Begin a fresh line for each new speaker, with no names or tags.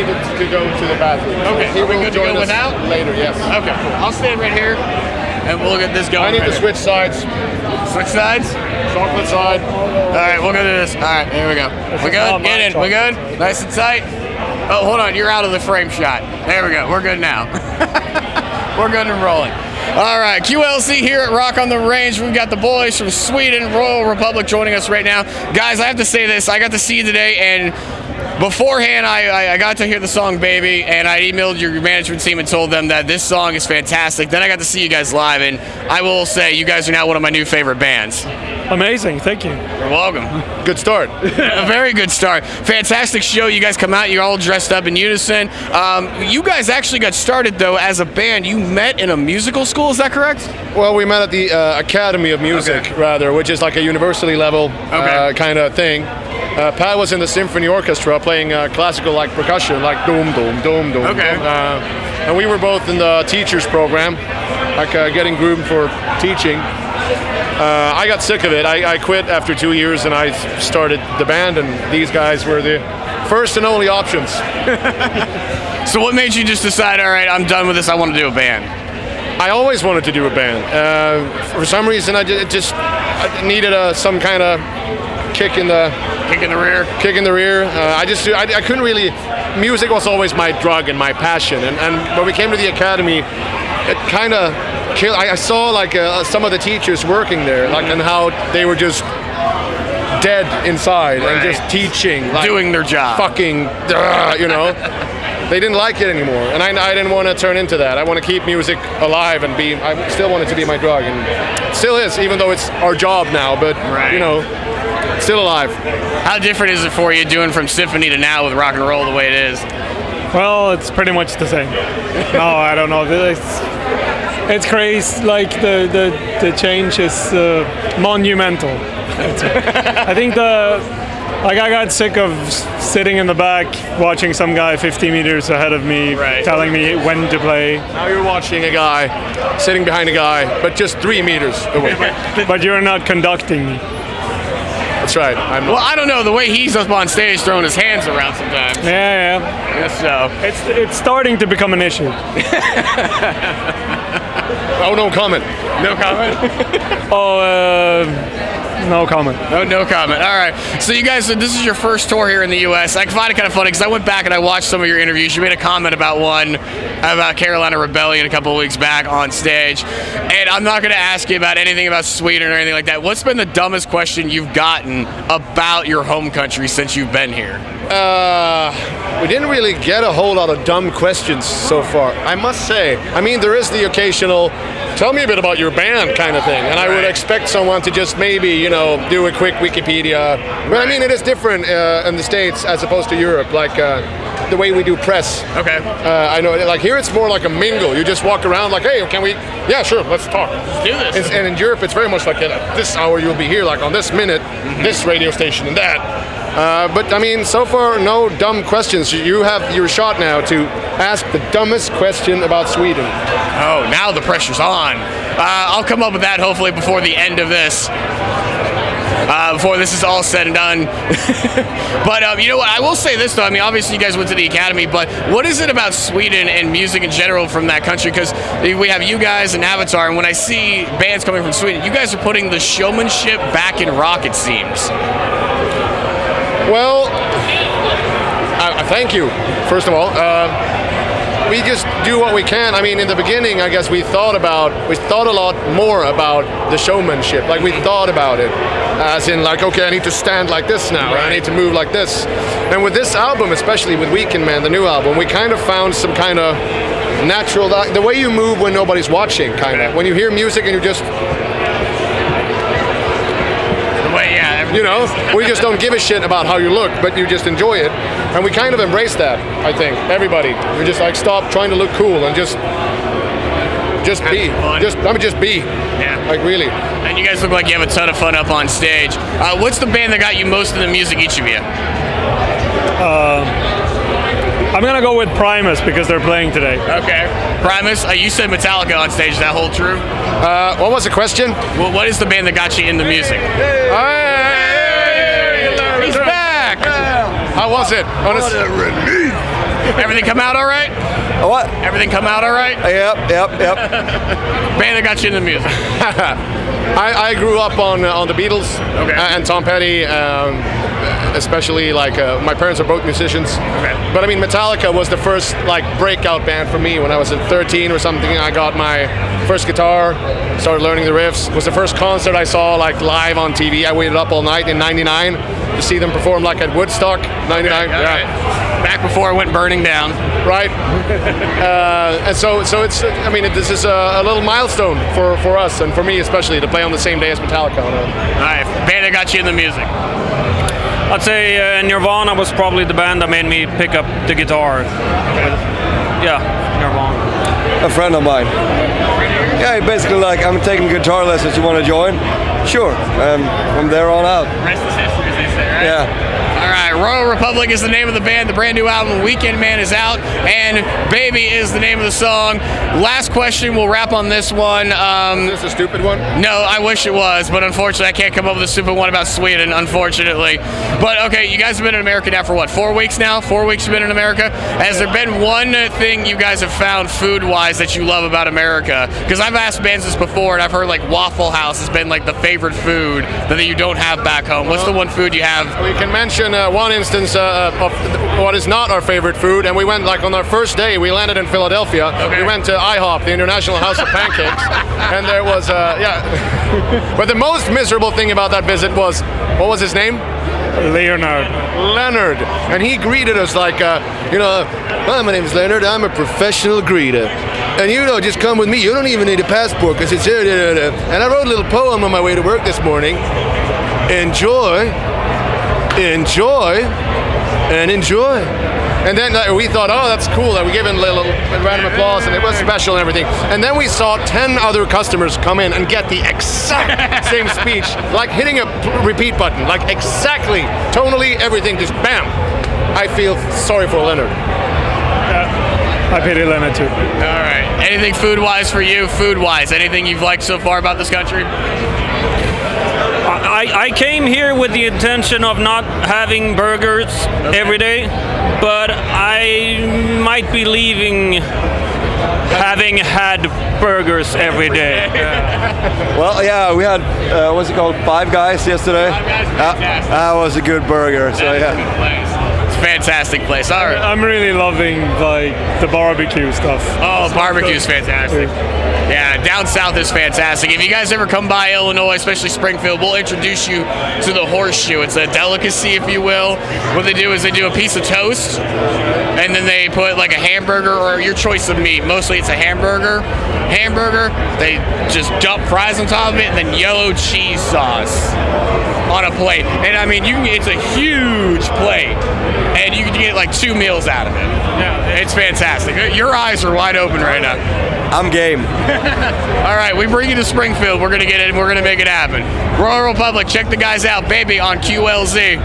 needed to go to the bathroom.
Okay,
He
are we
will
good to
join
go
us
without?
later, yes.
Okay, cool. I'll stand right here, and we'll get this going.
I need to switch sides.
Switch sides?
Chocolate side.
All right, we'll go do this. All right, here we go. We good? Get in. We good? Nice and tight. Oh, hold on. You're out of the frame shot. There we go. We're good now. We're good and rolling. All right, QLZ here at Rock on the Range. We've got the boys from Sweden, Royal Republic, joining us right now. Guys, I have to say this. I got to see you today, and beforehand, I got to hear the song Baby, and I emailed your management team and told them that this song is fantastic. Then I got to see you guys live, and I will say you guys are now one of my new favorite bands.
Amazing, thank you.
You're welcome.
Good start.
A very good start. Fantastic show. You guys come out, you're all dressed up in unison. You guys actually got started, though, as a band. You met in a musical school, is that correct?
Well, we met at the Academy of Music, rather, which is like a university level kind of thing. Pat was in the symphony orchestra playing classical like percussion, like doom, doom, doom, doom.
Okay.
And we were both in the teachers program, like getting groomed for teaching. I got sick of it. I quit after 2 years and I started the band, and these guys were the first and only options.
So what made you just decide, all right, I'm done with this, I want to do a band?
I always wanted to do a band. For some reason, I needed some kind of kick in the rear. I couldn't really. Music was always my drug and my passion, and when we came to the academy, it kind of killed. I saw like some of the teachers working there, like, and how they were just dead inside and just teaching, like,
doing their job,
fucking, you know. They didn't like it anymore, and I didn't want to turn into that. I want to keep music alive and I still want it to be my drug, and it still is, even though it's our job now, but you know, still alive.
How different is it for you doing from symphony to now with rock and roll the way it is?
Well, it's pretty much the same. No, I don't know. It's crazy. Like the change is monumental. I think I got sick of sitting in the back watching some guy 50 meters ahead of me telling me when to play.
Now you're watching a guy sitting behind a guy, but just 3 meters away.
But you're not conducting me.
That's right.
Well, I don't know. The way he's up on stage throwing his hands around sometimes.
Yeah.
So
it's starting to become an issue.
Oh, no comment.
No comment?
No comment.
No comment. All right. So you guys, this is your first tour here in the U.S. I find it kind of funny because I went back and I watched some of your interviews. You made a comment about Carolina Rebellion a couple of weeks back on stage. And I'm not going to ask you about anything about Sweden or anything like that. What's been the dumbest question you've gotten about your home country since you've been here?
We didn't really get a whole lot of dumb questions so far, I must say. I mean, there is the occasional, tell me a bit about your band kind of thing, and I would expect someone to just maybe, you know, do a quick Wikipedia. But I mean, it is different in the States as opposed to Europe, like the way we do press.
Okay.
I know, like here it's more like a mingle. You just walk around like, hey, can we, yeah, sure, let's talk.
Let's do this.
And in Europe, it's very much like at this hour you'll be here, like on this minute, this radio station and that. But I mean, so far, no dumb questions. You have your shot now to ask the dumbest question about Sweden.
Oh, now the pressure's on. I'll come up with that hopefully before the end of this. Before this is all said and done. But you know what, I will say this though, I mean obviously you guys went to the academy, but what is it about Sweden and music in general from that country? Because we have you guys and Avatar, and when I see bands coming from Sweden, you guys are putting the showmanship back in rock, it seems.
Well, thank you, first of all. We just do what we can. I mean, in the beginning, I guess we thought a lot more about the showmanship. Like we thought about it, as in like, okay, I need to stand like this now, I need to move like this. And with this album, especially with Weekend Man, the new album, we kind of found some kind of natural, the way you move when nobody's watching, kind of. When you hear music and you just, you know, we just don't give a shit about how you look, but you just enjoy it. And we kind of embrace that, I think, everybody. We just like stop trying to look cool and just be. Just be.
Yeah.
Like really.
And you guys look like you have a ton of fun up on stage. What's the band that got you most in the music, each of you?
I'm gonna go with Primus because they're playing today.
Okay. Primus, you said Metallica on stage, is that hold true?
What was the question?
Well, what is the band that got you into music?
He's back! How was it?
What a relief!
Everything come out all right?
What?
Everything come out all right?
Yep.
Band that got you in the music.
I grew up on the Beatles and Tom Petty, especially like my parents are both musicians. But I mean, Metallica was the first like breakout band for me when I was 13 or something. I got my first guitar, started learning the riffs. It was the first concert I saw like live on TV. I waited up all night in '99 to see them perform like at Woodstock '99.
Back before it went burning down.
Right. And so it's, I mean, this is a little milestone for us and for me especially to play on the same day as Metallica.
All right, band that got you in the music.
I'd say Nirvana was probably the band that made me pick up the guitar. Yeah, Nirvana.
A friend of mine. Yeah, he basically like, I'm taking guitar lessons, you want to join? Sure. And from there on out.
Rest is history, as they say, right?
Yeah.
All right, Royal Republic is the name of the band. The brand new album, Weekend Man, is out, and Baby is the name of the song. Last question, we'll wrap on this one.
Is this a stupid one?
No, I wish it was, but unfortunately I can't come up with a stupid one about Sweden, unfortunately. But okay, you guys have been in America now for what, 4 weeks now? 4 weeks you've been in America? Has there been one thing you guys have found food-wise that you love about America? Because I've asked bands this before, and I've heard like Waffle House has been like the favorite food that you don't have back home. What's the one food you have?
We can mention one instance of what is not our favorite food, and we went like on our first day, we landed in Philadelphia. We went to IHOP, the International House of Pancakes, and there was, but the most miserable thing about that visit was, what was his name? Leonard. And he greeted us like, hi, my name is Leonard, I'm a professional greeter. And just come with me, you don't even need a passport, because it's here. And I wrote a little poem on my way to work this morning. Enjoy, and enjoy. And then we thought, oh, that's cool. That we gave him a little random applause, and it was special and everything. And then we saw 10 other customers come in and get the exact same speech, like hitting a repeat button, like exactly, tonally, everything, just bam. I feel sorry for Leonard.
I pity Leonard too.
All right. Anything food-wise for you? Food-wise, anything you've liked so far about this country?
I came here with the intention of not having burgers every day, but I might be leaving having had burgers every day.
Well, yeah, we had, what's it called, Five Guys yesterday.
Five Guys, fantastic.
That was a good burger, so
That's
yeah.
a good place. It's a fantastic place. All right.
I'm really loving like the barbecue stuff.
Oh, barbecue's fantastic. Yeah, down south is fantastic. If you guys ever come by Illinois, especially Springfield, we'll introduce you to the horseshoe. It's a delicacy, if you will. What they do is they do a piece of toast, and then they put like a hamburger or your choice of meat. Mostly it's a hamburger. They just dump fries on top of it, and then yellow cheese sauce on a plate. And I mean, it's a huge plate, and you can get like 2 meals out of it. Yeah, it's fantastic. Your eyes are wide open right now.
I'm game.
All right, we bring you to Springfield. We're gonna get it. We're gonna make it happen. Royal Republic, check the guys out, Baby, on QLZ.